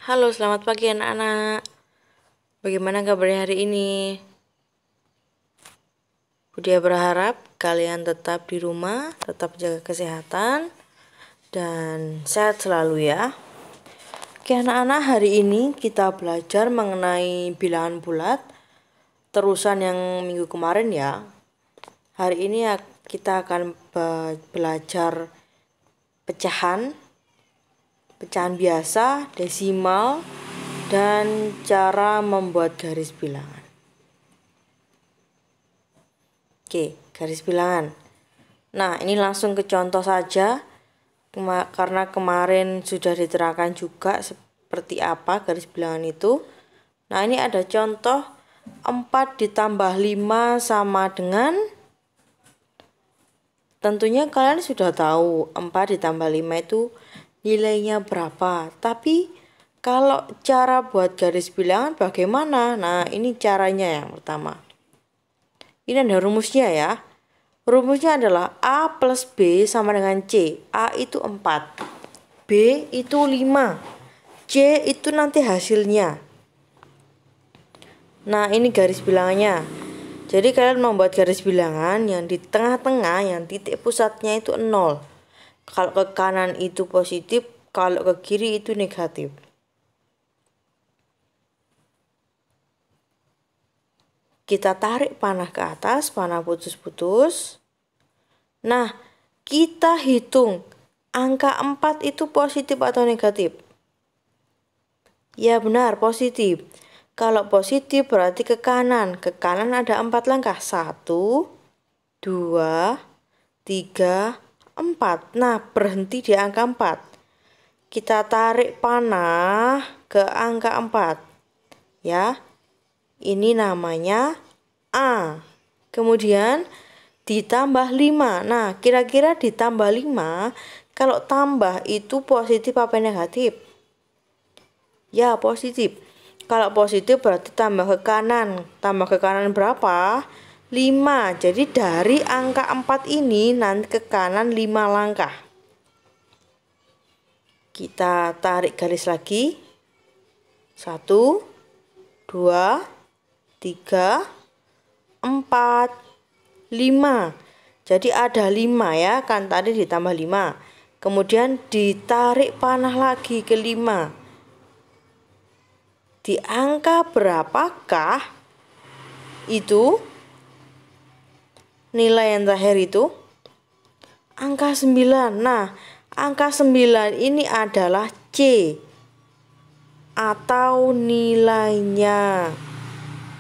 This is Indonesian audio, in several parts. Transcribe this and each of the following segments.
Halo, selamat pagi anak-anak. Bagaimana kabarnya hari ini? Budia berharap kalian tetap di rumah, tetap jaga kesehatan, dan sehat selalu ya. Oke anak-anak, hari ini kita belajar mengenai bilangan bulat, terusan yang minggu kemarin ya. Hari ini kita akan belajar pecahan biasa, desimal, dan cara membuat garis bilangan. Oke, garis bilangan. Nah, ini langsung ke contoh saja. Karena kemarin sudah diterangkan juga seperti apa garis bilangan itu. Nah, ini ada contoh 4 ditambah 5 sama dengan, tentunya kalian sudah tahu 4 ditambah 5 itu nilainya berapa. Tapi kalau cara buat garis bilangan bagaimana? Nah, ini caranya yang pertama. Ini ada rumusnya ya. Rumusnya adalah A plus B sama dengan C. A itu 4, B itu 5, C itu nanti hasilnya. Nah, ini garis bilangannya. Jadi kalian membuat garis bilangan yang di tengah-tengah, yang titik pusatnya itu 0. Kalau ke kanan itu positif, kalau ke kiri itu negatif. Kita tarik panah ke atas, panah putus-putus. Nah, kita hitung angka 4 itu positif atau negatif? Ya benar, positif. Kalau positif berarti ke kanan. Ke kanan ada 4 langkah. 1, 2, 3, 4. Nah, berhenti di angka 4. Kita tarik panah ke angka 4. Ya. Ini namanya A. Kemudian ditambah 5. Nah, kira-kira ditambah 5, kalau tambah itu positif apa negatif? Ya, positif. Kalau positif berarti tambah ke kanan. Tambah ke kanan berapa? 5. Jadi dari angka 4 ini nanti ke kanan 5 langkah. Kita tarik garis lagi. 1, 2, 3, 4, 5. Jadi ada 5 ya, kan tadi ditambah 5. Kemudian ditarik panah lagi ke 5. Di angka berapakah itu nilai yang terakhir itu? Angka 9. Nah, angka 9 ini adalah C atau nilainya.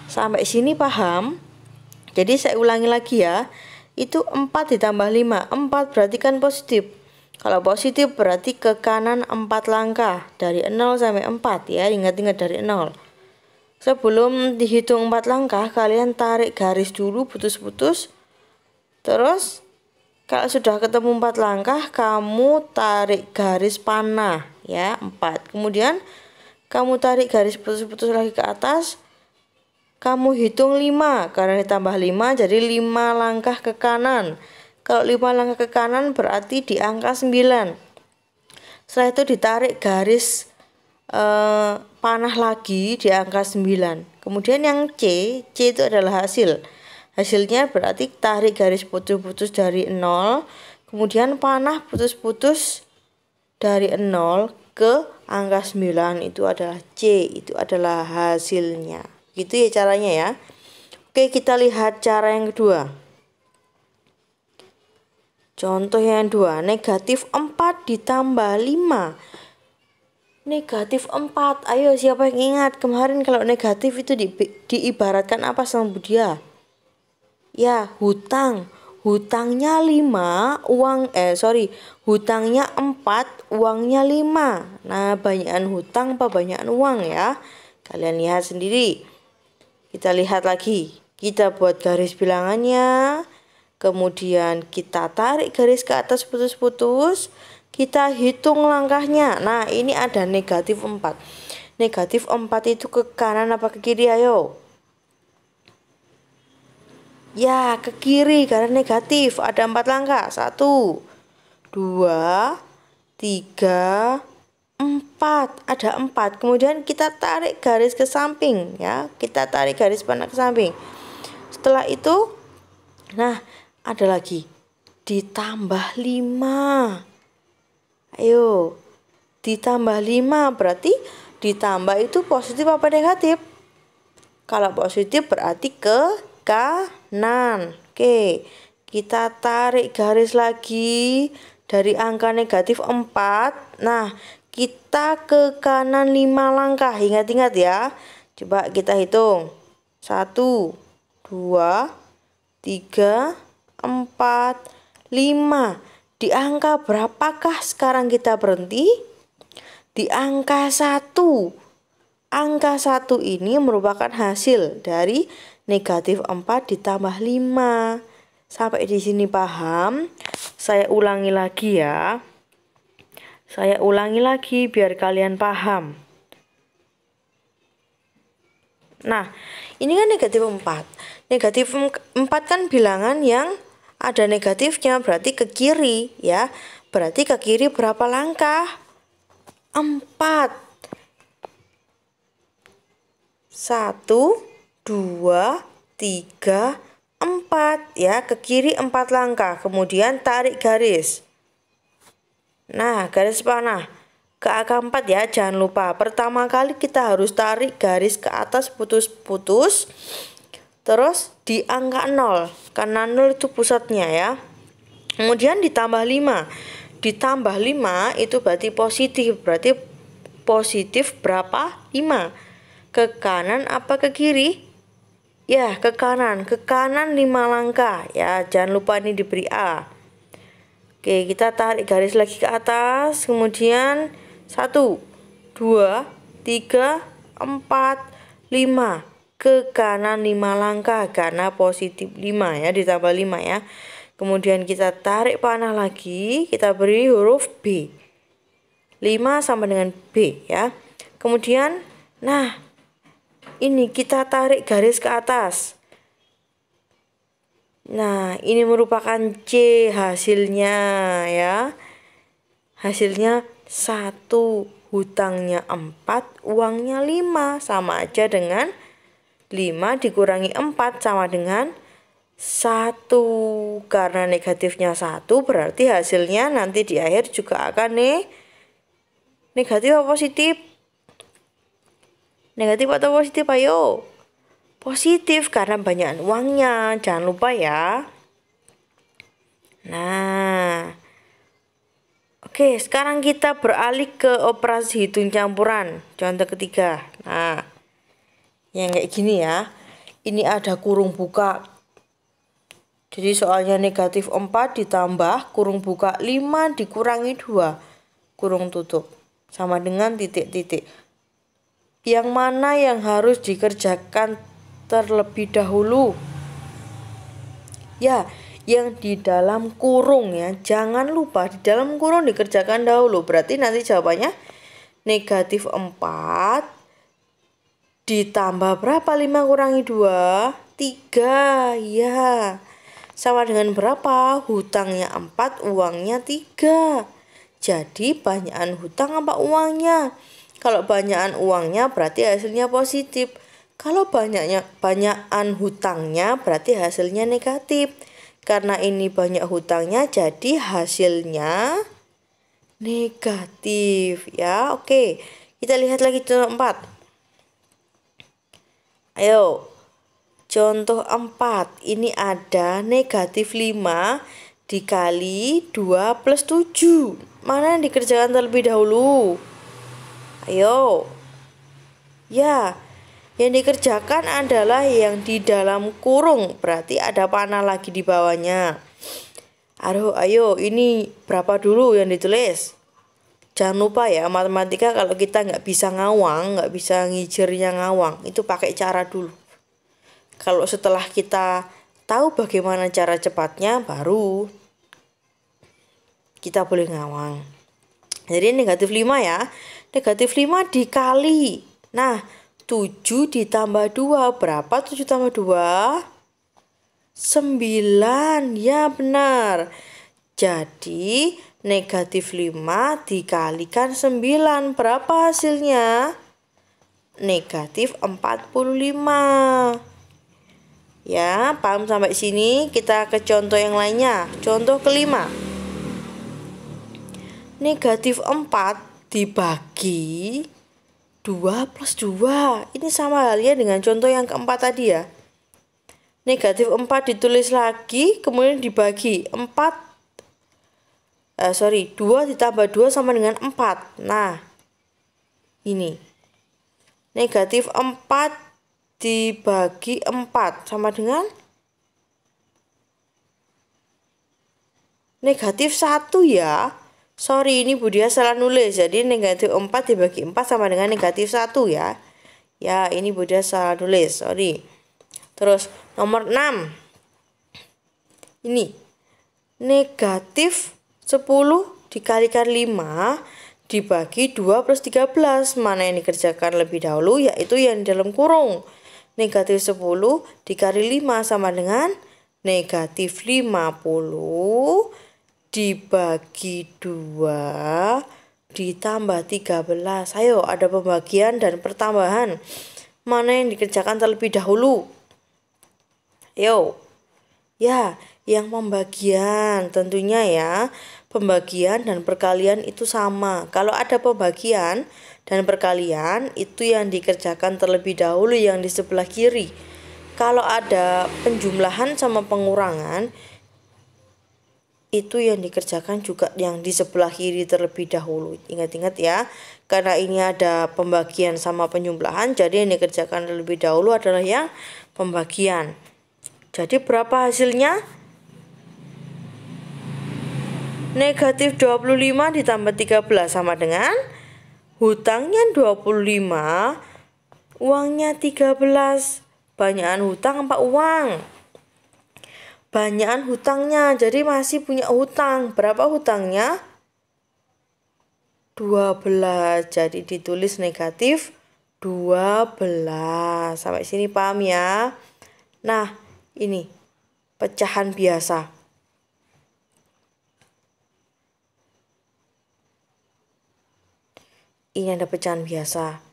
Sampai sini paham? Jadi saya ulangi lagi ya. Itu 4 ditambah 5. 4 berarti kan positif. Kalau positif berarti ke kanan 4 langkah. Dari 0 sampai 4 ya. Ingat-ingat dari 0. Sebelum dihitung 4 langkah, kalian tarik garis dulu putus-putus. Terus kalau sudah ketemu 4 langkah, kamu tarik garis panah ya, 4. Kemudian kamu tarik garis putus-putus lagi ke atas. Kamu hitung 5, karena ditambah 5 jadi 5 langkah ke kanan. Kalau 5 langkah ke kanan berarti di angka 9. Setelah itu ditarik garis panah lagi di angka 9. Kemudian yang C itu adalah hasil. Hasilnya berarti tarik garis putus-putus dari 0. Kemudian panah putus-putus dari 0 ke angka 9, itu adalah C, itu adalah hasilnya. Gitu ya caranya ya. Oke, kita lihat cara yang kedua. Contoh yang kedua, negatif 4 ditambah 5. Negatif 4. Ayo, siapa yang ingat kemarin kalau negatif itu diibaratkan apa sama Budia? Ya, hutang. Hutangnya 5, hutangnya 4, uangnya 5. Nah, banyakan hutang apa banyakan uang ya? Kalian lihat sendiri. Kita lihat lagi. Kita buat garis bilangannya. Kemudian kita tarik garis ke atas putus-putus. Kita hitung langkahnya. Nah, ini ada negatif 4. Negatif 4 itu ke kanan apa ke kiri? Ayo. Ya, ke kiri karena negatif. Ada 4 langkah. 1, 2, 3, 4. 4, ada 4. Kemudian kita tarik garis ke samping ya. Kita tarik garis panah ke samping. Setelah itu, nah, ada lagi ditambah 5. Ayo, ditambah 5 berarti ditambah itu positif apa negatif? Kalau positif berarti ke kanan. Oke, kita tarik garis lagi dari angka negatif 4. Nah, kita ke kanan 5 langkah. Ingat-ingat ya. Coba kita hitung. 1, 2, 3, 4, 5. Di angka berapakah sekarang kita berhenti? Di angka 1. Angka 1 ini merupakan hasil dari negatif 4 ditambah 5. Sampai di sini paham? Saya ulangi lagi ya. Saya ulangi lagi biar kalian paham. Nah, ini kan negatif 4. Negatif 4 kan bilangan yang ada negatifnya, berarti ke kiri ya. Berarti ke kiri berapa langkah? 4. 1, 2, 3, 4 ya, ke kiri 4 langkah. Kemudian tarik garis. Nah, garis panah ke angka 4 ya, jangan lupa. Pertama kali kita harus tarik garis ke atas putus-putus. Terus di angka 0, karena 0 itu pusatnya ya. Kemudian ditambah 5. Ditambah 5 itu berarti positif. Berarti positif berapa? 5. Ke kanan apa ke kiri? Ya, ke kanan. Ke kanan 5 langkah. Ya, jangan lupa ini diberi A. Oke, kita tarik garis lagi ke atas. Kemudian 1, 2, 3, 4, 5. Ke kanan 5 langkah karena positif 5 ya, ditambah 5 ya. Kemudian kita tarik panah lagi. Kita beri huruf B. 5 sama dengan B ya. Kemudian, nah, ini kita tarik garis ke atas. Nah, ini merupakan C hasilnya ya. Hasilnya 1, hutangnya 4, uangnya 5. Sama aja dengan 5 dikurangi 4 sama dengan 1. Karena negatifnya 1 berarti hasilnya nanti di akhir juga akan negatif atau positif? Negatif atau positif? Ayo. Positif karena banyak uangnya. Jangan lupa ya. Nah. Oke, sekarang kita beralih ke operasi hitung campuran. Contoh ketiga. Nah. Yang kayak gini ya. Ini ada kurung buka. Jadi soalnya negatif 4 ditambah kurung buka 5 dikurangi 2. Kurung tutup. Sama dengan titik-titik. Yang mana yang harus dikerjakan terlebih dahulu? Ya, yang di dalam kurung ya. Jangan lupa di dalam kurung dikerjakan dahulu. Berarti nanti jawabannya negatif 4 ditambah berapa? 5 kurangi 2? 3. Ya. Sama dengan berapa? Hutangnya 4, uangnya 3. Jadi banyakan hutang apa uangnya? Kalau banyakan uangnya berarti hasilnya positif. Kalau banyakan hutangnya berarti hasilnya negatif. Karena ini banyak hutangnya jadi hasilnya negatif ya. Oke, kita lihat lagi contoh 4. Ayo. Contoh 4. Ini ada negatif 5 dikali 2 plus 7. Mana yang dikerjakan terlebih dahulu? Ayo. Ya, yang dikerjakan adalah yang di dalam kurung. Berarti ada panah lagi di bawahnya. Ayo, ini berapa dulu yang ditulis? Jangan lupa ya, matematika kalau kita nggak bisa ngawang, nggak bisa ngijirnya ngawang, itu pakai cara dulu. Kalau setelah kita tahu bagaimana cara cepatnya, baru kita boleh ngawang. Jadi negatif 5 ya. Negatif 5 dikali. Nah, 7 ditambah 2. Berapa 7 tambah 2? 9. Ya benar. Jadi Negatif 5 dikalikan 9. Berapa hasilnya? Negatif 45. Ya, paham sampai sini? Kita ke contoh yang lainnya. Contoh kelima. Negatif 4 dibagi 2 plus 2. Ini sama halnya dengan contoh yang keempat tadi ya. Negatif 4 ditulis lagi, kemudian dibagi 2 ditambah 2 sama dengan 4. Nah, ini. Negatif 4 dibagi 4 sama dengan negatif 1 ya. Sorry, ini Budia salah nulis. Jadi negatif 4 dibagi 4 sama dengan negatif 1 ya. Ya, ini Budia salah nulis. Sorry. Terus nomor 6. Ini. Negatif 10 dikalikan 5 dibagi 2 plus 13. Mana yang dikerjakan lebih dahulu? Yaitu yang di dalam kurung. Negatif 10 dikali 5 sama dengan negatif 50 dibagi 2 ditambah 13. Ayo, ada pembagian dan pertambahan. Mana yang dikerjakan terlebih dahulu? Yo. Ya, yang pembagian tentunya ya. Pembagian dan perkalian itu sama. Kalau ada pembagian dan perkalian itu yang dikerjakan terlebih dahulu yang di sebelah kiri. Kalau ada penjumlahan sama pengurangan itu yang dikerjakan juga yang di sebelah kiri terlebih dahulu. Ingat-ingat ya, karena ini ada pembagian sama penjumlahan, jadi yang dikerjakan terlebih dahulu adalah yang pembagian. Jadi berapa hasilnya? Negatif 25 ditambah 13 sama dengan hutangnya 25, uangnya 13. Banyakan hutang apa uang? Banyakan hutangnya, jadi masih punya hutang. Berapa hutangnya? 12. Jadi ditulis negatif 12. Sampai sini paham ya? Nah, ini pecahan biasa. Ini ada pecahan biasa.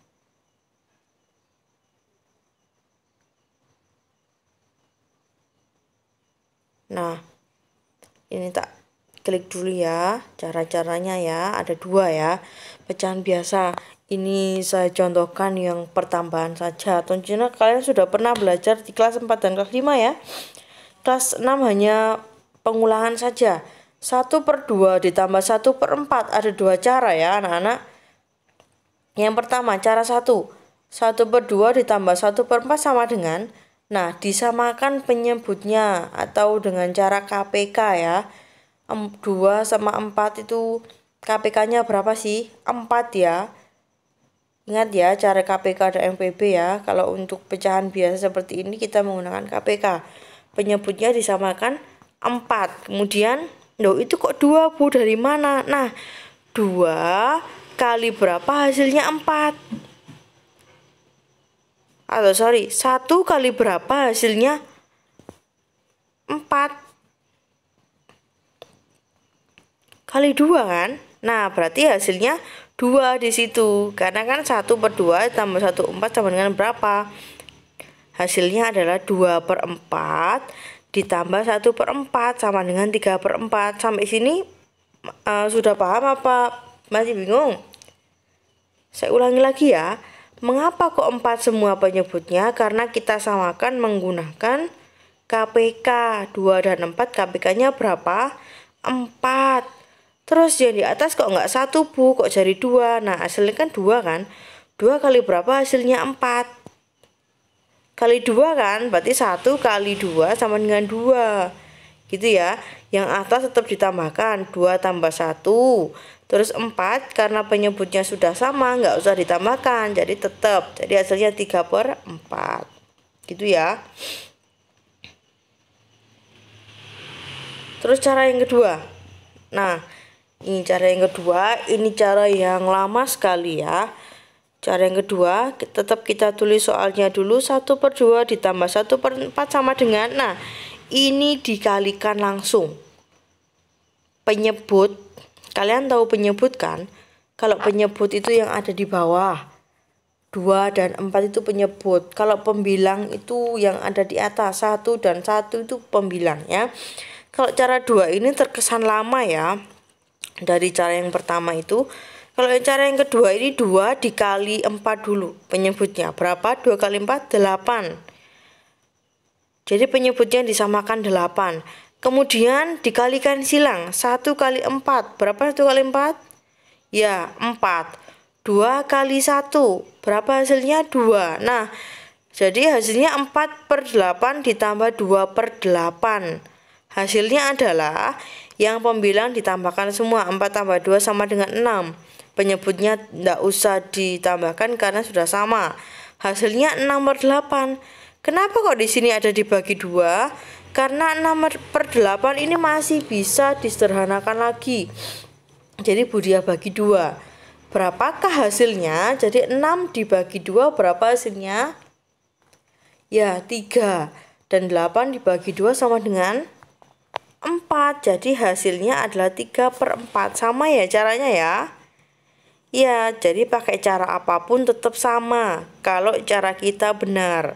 Nah, ini tak klik dulu ya, cara-caranya ya, ada 2 ya. Pecahan biasa, ini saya contohkan yang pertambahan saja. Tentunya kalian sudah pernah belajar di kelas 4 dan kelas 5 ya. Kelas 6 hanya pengulangan saja. 1/2 ditambah 1/4, ada 2 cara ya anak-anak. Yang pertama, cara 1. 1/2 ditambah 1/4 sama dengan, nah, disamakan penyebutnya atau dengan cara KPK ya. 2 sama 4 itu KPK-nya berapa sih? 4 ya. Ingat ya, cara KPK dan MPB ya. Kalau untuk pecahan biasa seperti ini kita menggunakan KPK. Penyebutnya disamakan 4. Kemudian, loh itu kok 2 Bu? Dari mana? Nah, 2 kali berapa hasilnya 4? Atau sorry, 1 kali berapa hasilnya 4? Kali 2 kan? Nah, berarti hasilnya 2 di situ. Karena kan 1/2 tambah 1/4 sama dengan berapa? Hasilnya adalah 2/4 ditambah 1/4 sama dengan 3/4. Sampai sini sudah paham apa masih bingung? Saya ulangi lagi ya. Mengapa kok 4 semua penyebutnya? Karena kita samakan menggunakan KPK. 2 dan 4 KPK-nya berapa? 4. Terus yang di atas kok nggak 1 Bu? Kok jadi 2? Nah, hasilnya kan 2 kan? 2 kali berapa hasilnya 4? Kali 2 kan? Berarti 1 kali 2 sama dengan 2. Gitu ya. Yang atas tetap ditambahkan. 2 tambah 1. Terus 4 karena penyebutnya sudah sama nggak usah ditambahkan, jadi tetap. Jadi hasilnya 3/4. Gitu ya. Terus cara yang kedua. Nah, ini cara yang kedua, ini cara yang lama sekali ya. Cara yang kedua, tetap kita tulis soalnya dulu. 1/2 ditambah 1/4 sama dengan, nah, ini dikalikan langsung. Penyebut Kalian tahu penyebut kan? Kalau penyebut itu yang ada di bawah. 2 dan 4 itu penyebut. Kalau pembilang itu yang ada di atas. 1 dan 1 itu pembilang ya. Kalau cara 2 ini terkesan lama ya. Dari cara yang pertama itu. Kalau cara yang kedua ini 2 dikali 4 dulu penyebutnya. Berapa? 2 kali 4? 8. Jadi penyebutnya disamakan 8. Kemudian dikalikan silang. 1 kali 4. Berapa 1 kali 4? Ya, 4. 2 kali 1. Berapa hasilnya? 2. Nah, jadi hasilnya 4/8 ditambah 2/8. Hasilnya adalah yang pembilang ditambahkan semua. 4 tambah 2 sama dengan 6. Penyebutnya tidak usah ditambahkan karena sudah sama. Hasilnya 6/8. Kenapa kok di sini ada dibagi 2? Karena 6/8 ini masih bisa disederhanakan lagi. Jadi Budia bagi 2. Berapakah hasilnya? Jadi 6 dibagi 2 berapa hasilnya? Ya 3. Dan 8 dibagi 2 sama dengan 4. Jadi hasilnya adalah 3/4. Sama ya caranya ya? Ya, jadi pakai cara apapun tetap sama kalau cara kita benar.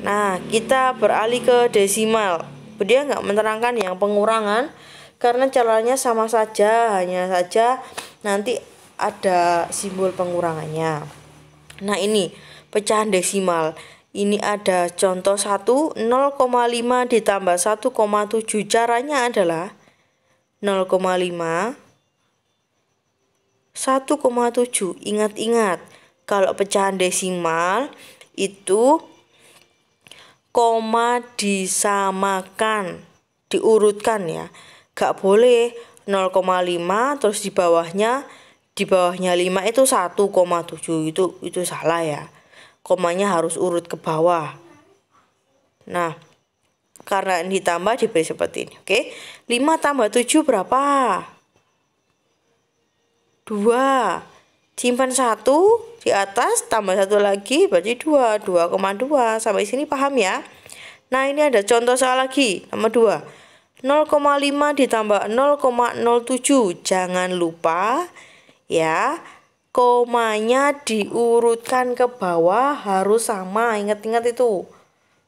Nah, kita beralih ke desimal. Dia nggak menerangkan yang pengurangan karena caranya sama saja, hanya saja nanti ada simbol pengurangannya. Nah, ini pecahan desimal. Ini ada contoh 1, 0,5 ditambah 1,7. Caranya adalah 0,5 1,7. Ingat-ingat, kalau pecahan desimal itu koma disamakan, diurutkan ya. Gak boleh 0,5 terus di bawahnya 5 itu 1,7. Itu salah ya. Komanya harus urut ke bawah. Nah, karena ditambah diberi seperti ini. Oke. 5 tambah 7 berapa? 2. Simpan 1 di atas, tambah 1 lagi berarti 2. 2,2. Sampai sini paham ya? Nah, ini ada contoh soal lagi. Nomor 2. 0,5 ditambah 0,07. Jangan lupa ya, komanya diurutkan ke bawah harus sama. Ingat-ingat itu.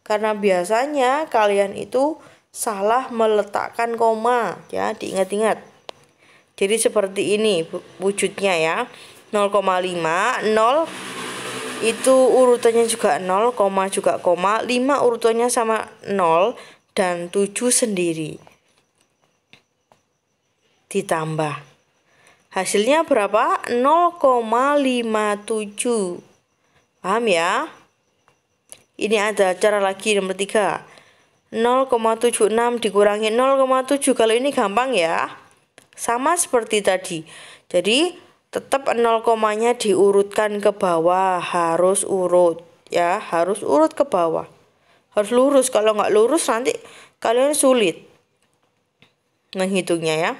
Karena biasanya kalian itu salah meletakkan koma ya, diingat-ingat. Jadi seperti ini wujudnya ya. 0,5, 0 itu urutannya juga 0, koma juga koma, 5 urutannya sama 0 dan 7 sendiri. Ditambah. Hasilnya berapa? 0,57. Paham ya? Ini ada cara lagi nomor 3. 0,76 dikurangi 0,7. Kalau ini gampang ya. Sama seperti tadi. Jadi tetap 0 komanya diurutkan ke bawah, harus urut ya, harus urut ke bawah. Harus lurus, kalau nggak lurus nanti kalian sulit menghitungnya ya.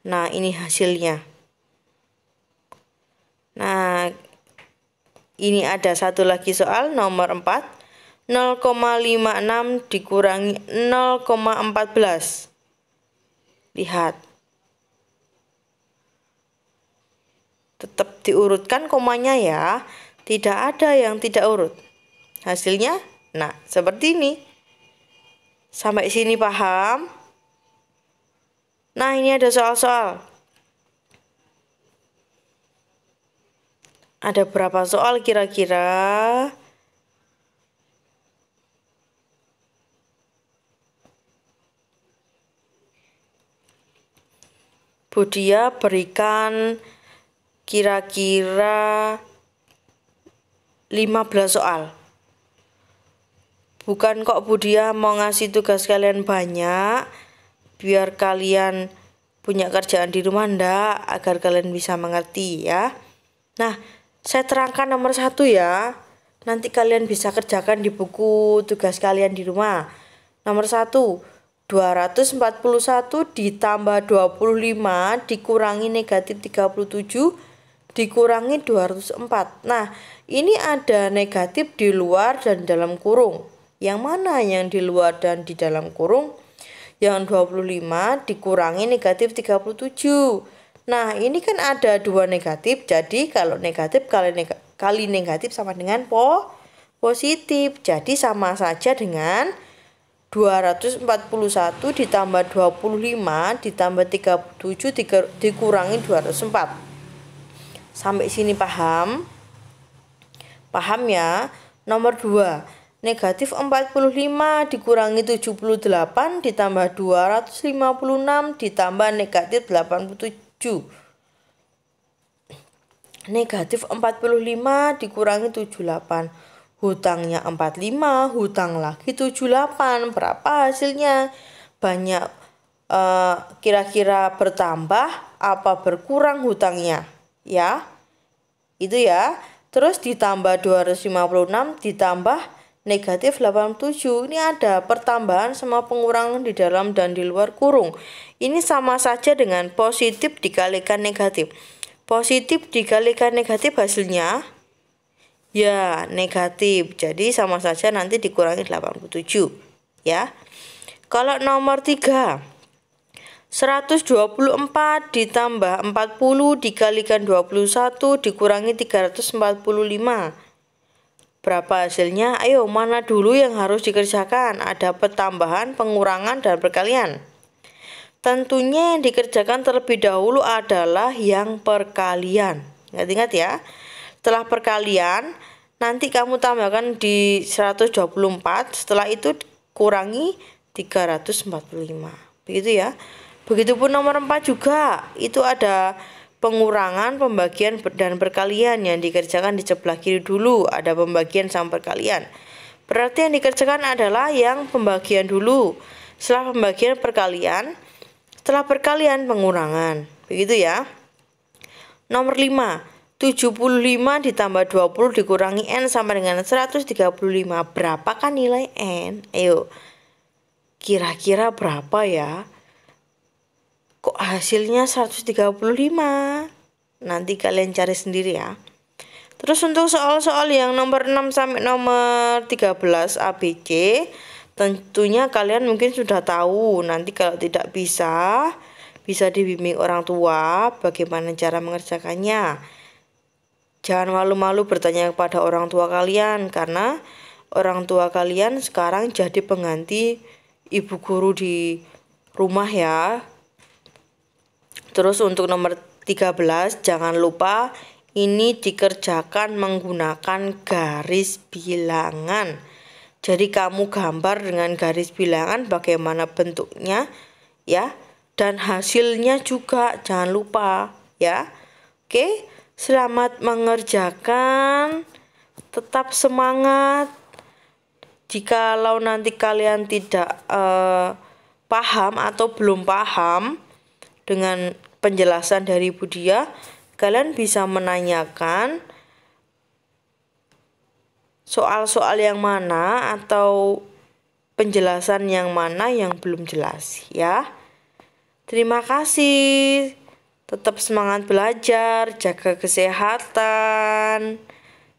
Nah, ini hasilnya. Nah, ini ada satu lagi soal nomor 4. 0,56 dikurangi 0,14. Lihat. Tetap diurutkan komanya ya. Tidak ada yang tidak urut. Hasilnya, nah seperti ini. Sampai sini paham? Nah, ini ada soal-soal. Ada berapa soal kira-kira? Budia berikan kira-kira 15 soal. Bukan kok Budia mau ngasih tugas kalian banyak biar kalian punya kerjaan di rumah, ndak, agar kalian bisa mengerti ya. Nah, saya terangkan nomor 1 ya. Nanti kalian bisa kerjakan di buku tugas kalian di rumah. Nomor 1, 241 ditambah 25 dikurangi negatif 37 dikurangi 204. Nah, ini ada negatif di luar dan dalam kurung. Yang mana yang di luar dan di dalam kurung? Yang 25 dikurangi negatif 37. Nah, ini kan ada 2 negatif. Jadi kalau negatif kali negatif sama dengan positif. Jadi sama saja dengan 241 ditambah 25 ditambah 37 dikurangi 204. Sampai sini paham? Paham ya? Nomor 2. Negatif 45 dikurangi 78 ditambah 256 ditambah negatif 87. Negatif 45 dikurangi 78. Hutangnya 45, hutang lagi 78. Berapa hasilnya? Banyak kira-kira bertambah apa berkurang hutangnya? Ya. Itu ya. Terus ditambah 256 ditambah negatif 87. Ini ada pertambahan sama pengurangan di dalam dan di luar kurung. Ini sama saja dengan positif dikalikan negatif. Positif dikalikan negatif hasilnya ya negatif. Jadi sama saja nanti dikurangi 87 ya. Kalau nomor 3, 124 ditambah 40 dikalikan 21 dikurangi 345. Berapa hasilnya? Ayo, mana dulu yang harus dikerjakan? Ada pertambahan, pengurangan, dan perkalian. Tentunya yang dikerjakan terlebih dahulu adalah yang perkalian. Ingat-ingat ya. Setelah perkalian, nanti kamu tambahkan di 124. Setelah itu kurangi 345. Begitu ya. Begitupun nomor 4 juga. Itu ada pengurangan, pembagian, dan perkalian. Yang dikerjakan di sebelah kiri dulu. Ada pembagian sama perkalian. Berarti yang dikerjakan adalah yang pembagian dulu. Setelah pembagian perkalian. Setelah perkalian pengurangan. Begitu ya. Nomor 5. 75 ditambah 20 dikurangi N sama dengan 135. Berapakah nilai N? Ayo. Kira-kira berapa ya? Kok hasilnya 135? Nanti kalian cari sendiri ya. Terus untuk soal-soal yang nomor 6 sampai nomor 13 ABC, tentunya kalian mungkin sudah tahu. Nanti kalau tidak bisa dibimbing orang tua bagaimana cara mengerjakannya. Jangan malu-malu bertanya kepada orang tua kalian, karena orang tua kalian sekarang jadi pengganti ibu guru di rumah ya. Terus untuk nomor 13 jangan lupa ini dikerjakan menggunakan garis bilangan. Jadi kamu gambar dengan garis bilangan bagaimana bentuknya ya, dan hasilnya juga jangan lupa ya. Oke, selamat mengerjakan. Tetap semangat. Jikalau nanti kalian tidak paham atau belum paham dengan penjelasan dari Bu Dia, kalian bisa menanyakan soal-soal yang mana atau penjelasan yang mana yang belum jelas ya. Terima kasih. Tetap semangat belajar, jaga kesehatan.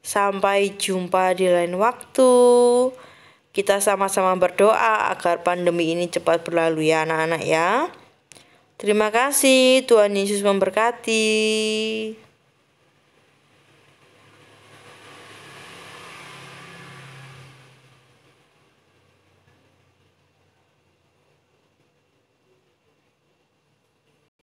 Sampai jumpa di lain waktu. Kita sama-sama berdoa agar pandemi ini cepat berlalu ya anak-anak ya. Terima kasih, Tuhan Yesus memberkati.